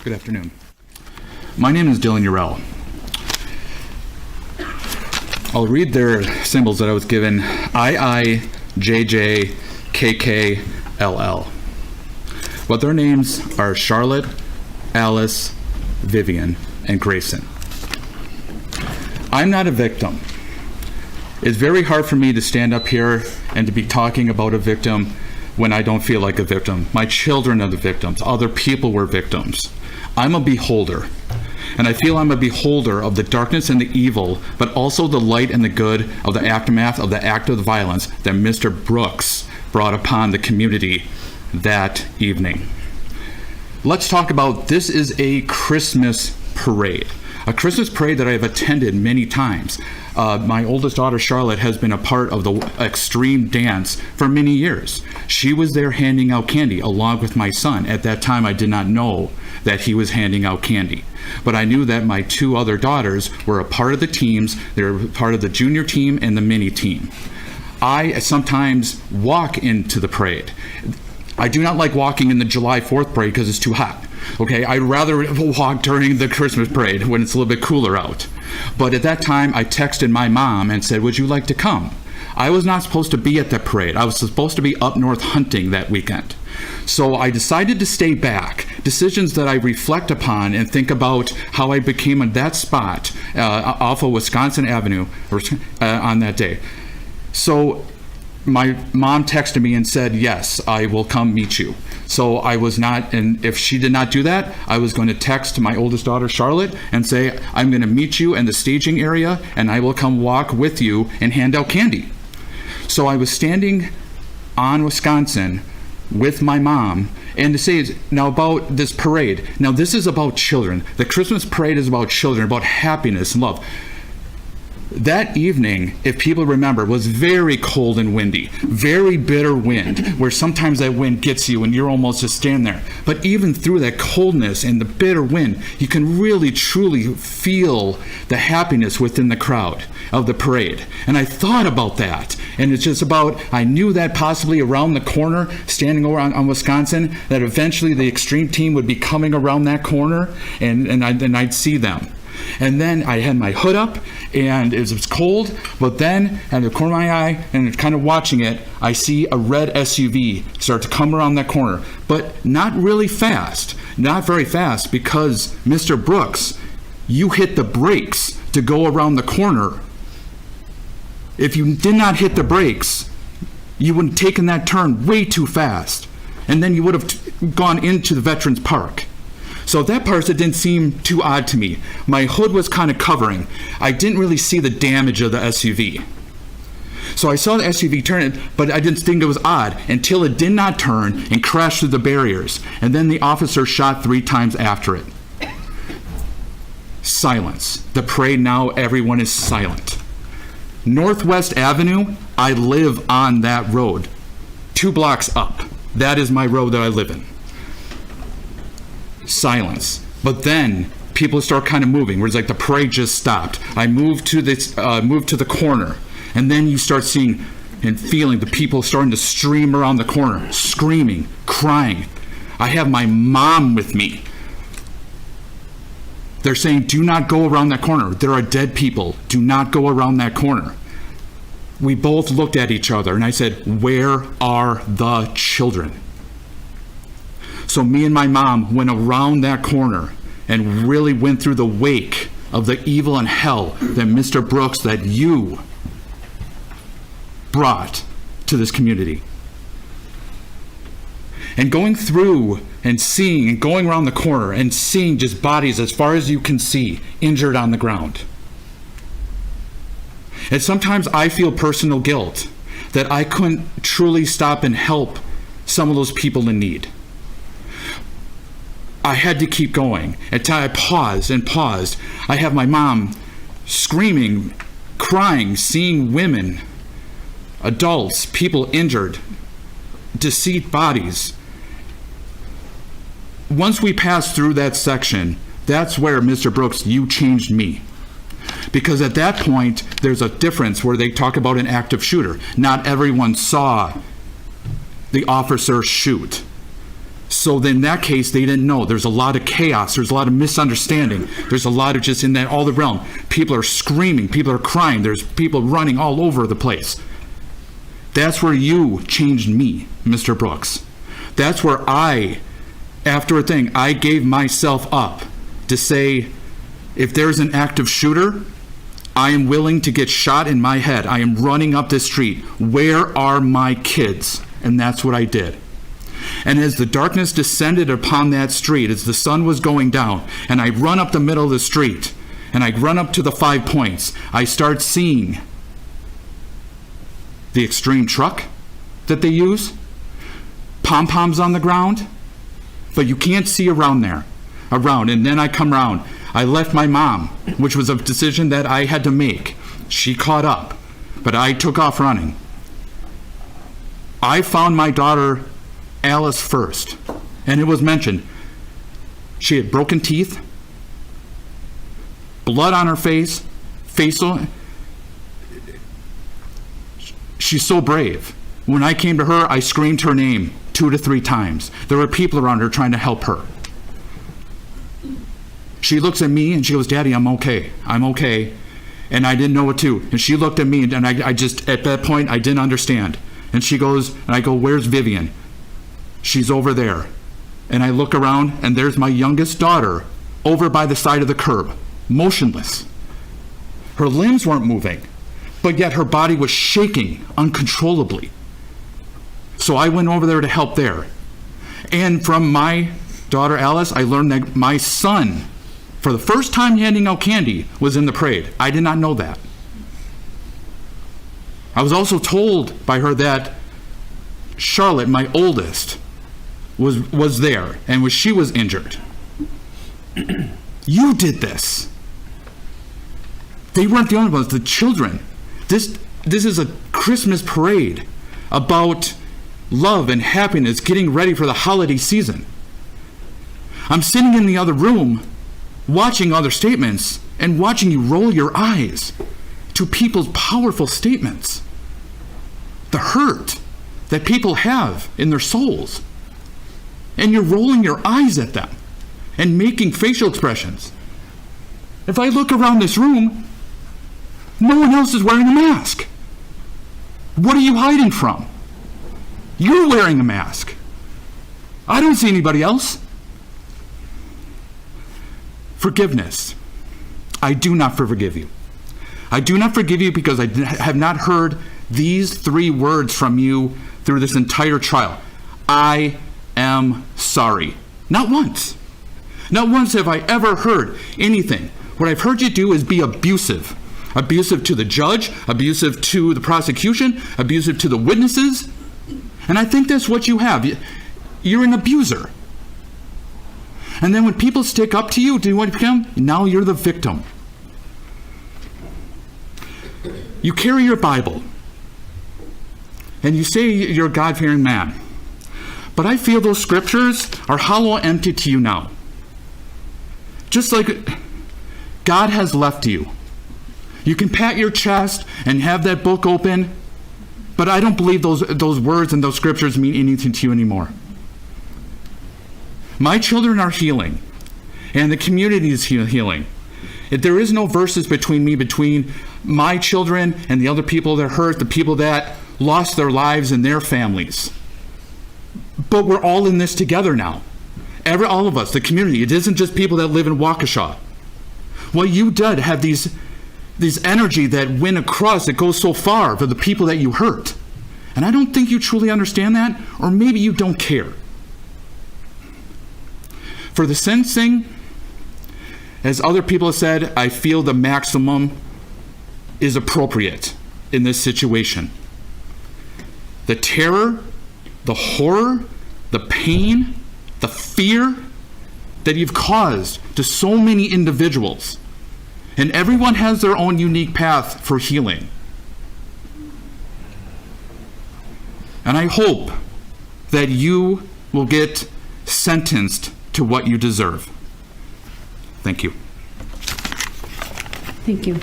Good afternoon. My name is Yourell. I'll read their symbols that I was given: IIJJKKLL. But their names are Charlotte, Alice, Vivian, and Grayson. I'm not a victim. It's very hard for me to stand up here and to be talking about a victim when I don't feel like a victim. My children are the victims. Other people were victims. I'm a beholder. And I feel I'm a beholder of the darkness and the evil, but also the light and the good of the aftermath of the act of violence that Mr. Brooks brought upon the community that evening. Let's talk about, this is a Christmas parade. A Christmas parade that I have attended many times. My oldest daughter, Charlotte, has been a part of the extreme dance for many years. She was there handing out candy along with my son. At that time, I did not know that he was handing out candy. But I knew that my two other daughters were a part of the teams. They were part of the junior team and the mini team. I sometimes walk into the parade. I do not like walking in the July 4th parade because it's too hot. Okay, I'd rather walk during the Christmas parade when it's a little bit cooler out. But at that time, I texted my mom and said, would you like to come? I was not supposed to be at the parade. I was supposed to be up north hunting that weekend. So I decided to stay back. Decisions that I reflect upon and think about how I became in that spot off of Wisconsin Avenue on that day. So my mom texted me and said, yes, I will come meet you. So I was not, and if she did not do that, I was going to text my oldest daughter, Charlotte, and say, I'm going to meet you in the staging area, and I will come walk with you and hand out candy. So I was standing on Wisconsin with my mom, and to say now about this parade. Now this is about children. The Christmas parade is about children, about happiness and love. That evening, if people remember, was very cold and windy, very bitter wind, where sometimes that wind gets you and you're almost just standing there. But even through that coldness and the bitter wind, you can really, truly feel the happiness within the crowd of the parade. And I thought about that. And it's just about, I knew that possibly around the corner, standing over on Wisconsin, that eventually the extreme team would be coming around that corner and I'd see them. And then I had my hood up, and it was cold, but then at the corner of my eye, and kind of watching it, I see a red SUV start to come around that corner, but not really fast, not very fast, because Mr. Brooks, you hit the brakes to go around the corner. If you did not hit the brakes, you would have taken that turn way too fast, and then you would have gone into the Veterans Park. So that part didn't seem too odd to me. My hood was kind of covering. I didn't really see the damage of the SUV. So I saw the SUV turn, but I didn't think it was odd until it did not turn and crashed through the barriers. And then the officer shot 3 times after it. Silence. The parade now, everyone is silent. Northwest Avenue, I live on that road. 2 blocks up. That is my road that I live in. Silence. But then people start kind of moving, where it's like the parade just stopped. I moved to the corner, and then you start seeing and feeling the people starting to stream around the corner, screaming, crying. I have my mom with me. They're saying, do not go around that corner. There are dead people. Do not go around that corner. We both looked at each other, and I said, where are the children? So me and my mom went around that corner and really went through the wake of the evil and hell that Mr. Brooks, that you brought to this community. And going through and seeing and going around the corner and seeing just bodies as far as you can see, injured on the ground. And sometimes I feel personal guilt that I couldn't truly stop and help some of those people in need. I had to keep going until I paused and paused. I have my mom screaming, crying, seeing women, adults, people injured, deceased bodies. Once we passed through that section, that's where, Mr. Brooks, you changed me. Because at that point, there's a difference where they talk about an active shooter. Not everyone saw the officer shoot. So in that case, they didn't know. There's a lot of chaos. There's a lot of misunderstanding. There's a lot of just in that all the realm. People are screaming. People are crying. There's people running all over the place. That's where you changed me, Mr. Brooks. That's where after a thing, I gave myself up to say, if there's an active shooter, I am willing to get shot in my head. I am running up this street. Where are my kids? And that's what I did. And as the darkness descended upon that street, as the sun was going down, and I run up the middle of the street, and I run up to the 5 points, I start seeing the extreme truck that they use, pom-poms on the ground, but you can't see around. And then I come around. I left my mom, which was a decision that I had to make. She caught up, but I took off running. I found my daughter Alice first, and it was mentioned. She had broken teeth, blood on her face, facial. She's so brave. When I came to her, I screamed her name 2 to 3 times. There were people around her trying to help her. She looks at me and she goes, "Daddy, I'm okay. I'm okay." And I didn't know what to. And she looked at me and I just, at that point, I didn't understand. And she goes, and I go, "Where's Vivian?" "She's over there." And I look around and there's my youngest daughter over by the side of the curb, motionless. Her limbs weren't moving, but yet her body was shaking uncontrollably. So I went over there to help there. And from my daughter Alice, I learned that my son, for the first time handing out candy, was in the parade. I did not know that. I was also told by her that Charlotte, my oldest, was there, and she was injured. You did this. They weren't the only ones, the children. This is a Christmas parade about love and happiness, getting ready for the holiday season. I'm sitting in the other room watching other statements and watching you roll your eyes to people's powerful statements. The hurt that people have in their souls. And you're rolling your eyes at them and making facial expressions. If I look around this room, no one else is wearing a mask. What are you hiding from? You're wearing a mask. I don't see anybody else. Forgiveness. I do not forgive you. I do not forgive you because I have not heard these 3 words from you through this entire trial. I am sorry. Not once. Not once have I ever heard anything. What I've heard you do is be abusive. Abusive to the judge, abusive to the prosecution, abusive to the witnesses. And I think that's what you have. You're an abuser. And then when people stick up to you, do you want to become? Now you're the victim. You carry your Bible. And you say you're a God-fearing man. But I feel those scriptures are hollow and empty to you now. Just like God has left you. You can pat your chest and have that book open, but I don't believe those words and those scriptures mean anything to you anymore. My children are healing, and the community is healing. If there is no verses between my children and the other people that hurt, the people that lost their lives and their families. But we're all in this together now. All of us, the community. It isn't just people that live in Waukesha. What you did have these energy that went across, that goes so far for the people that you hurt. And I don't think you truly understand that, or maybe you don't care. For the sentencing, as other people have said, I feel the maximum is appropriate in this situation. The terror, the horror, the pain, the fear that you've caused to so many individuals. And everyone has their own unique path for healing. And I hope that you will get sentenced to what you deserve. Thank you. Thank you.